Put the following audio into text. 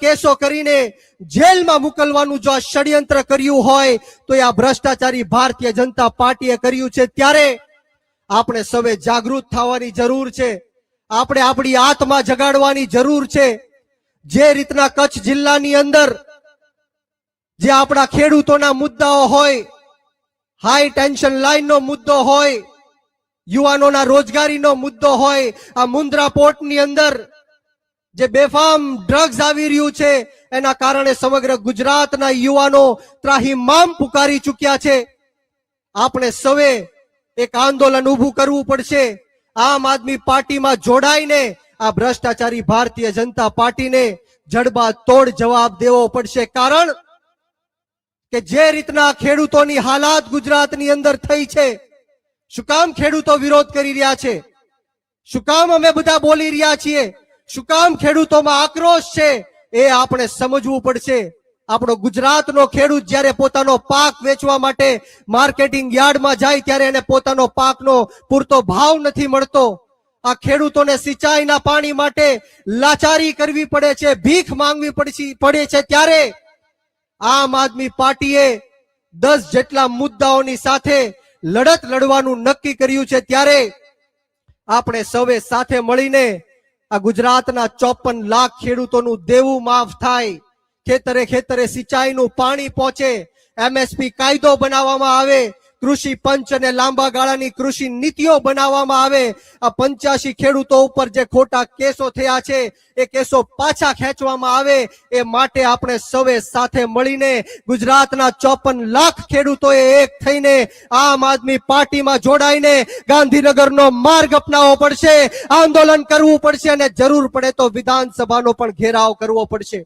કેસો કરીને જેલમાં મોકલવાનું જો આ ષડયંત્ર કર્યું હોય તો આ ભ્રષ્ટાચારી ભારતીય જનતા પાર્ટીએ કર્યું છે। ત્યારે આપણે સૌએ જાગૃત થવાની જરૂર છે, આપણે આપણી આત્મા જગાડવાની જરૂર છે। જે રીતના કચ્છ જિલ્લાની અંદર જે આપણા ખેડૂતોના મુદ્દાઓ હોય, હાઈ ટેન્શન લાઈનનો મુદ્દો હોય, યુવાનોના રોજગારીનો મુદ્દો હોય, આ મુન્દ્રા પોર્ટની અંદર જે બેફામ ડ્રગ્સ આવી રહ્યું છે એના કારણે સમગ્ર ગુજરાતના યુવાનો ત્રાહિમામ પુકારી ચૂક્યા છે। આપણે સૌએ એક આંદોલન ઊભું કરવું પડશે। આમ આદમી પાર્ટીમાં જોડાઈને આ ભ્રષ્ટાચારી ભારતીય જનતા પાર્ટીને જડબાતોડ જવાબ દેવો પડશે। કારણ કે જે રીતના ખેડૂતોની હાલાત ગુજરાતની અંદર થઈ છે, શું કામ ખેડૂતો વિરોધ કરી રહ્યા છે, શું કામ અમે બધા બોલી રહ્યા છીએ, શું કામ ખેડૂતોમાં આક્રોશ છે, એ આપણે સમજવું પડશે। આપણો ગુજરાતનો ખેડૂત જ્યારે પોતાનો પાક વેચવા માટે માર્કેટિંગ યાર્ડમાં જાય ત્યારે એને પોતાનો પાકનો પૂરતો ભાવ નથી મળતો। આ ખેડૂતોને સિંચાઈના પાણી માટે લાચારી કરવી પડે છે, ભીખ માંગવી પડે છે। ત્યારે આમ આદમી પાર્ટીએ 10 જેટલા મુદ્દાઓની સાથે લડત લડવાનું નક્કી કર્યું છે। ત્યારે આપણે સૌએ સાથે મળીને આ ગુજરાતના 54 લાખ ખેડૂતોનું દેવું માફ થાય, ખેતરે ખેતરે સિંચાઈનું પાણી પહોંચે, એમએસપી કાયદો બનાવવામાં આવે, કૃષિ પંચ અને લાંબા ગાળાની કૃષિ નીતિઓ બનાવવામાં આવે। આ 85 ખેડૂતો ઉપર જે ખોટા કેસો થયા છે એ કેસો પાછા ખેંચવામાં આવે, એ માટે આપણે સૌએ સાથે મળીને ગુજરાતના 54 લાખ ખેડૂતોએ એક થઈને આમ આદમી પાર્ટીમાં જોડાઈને ગાંધીનગરનો માર્ગ અપનાવવો પડશે, આંદોલન કરવું પડશે અને જરૂર પડે તો વિધાનસભાનો પણ ઘેરાવ કરવો પડશે।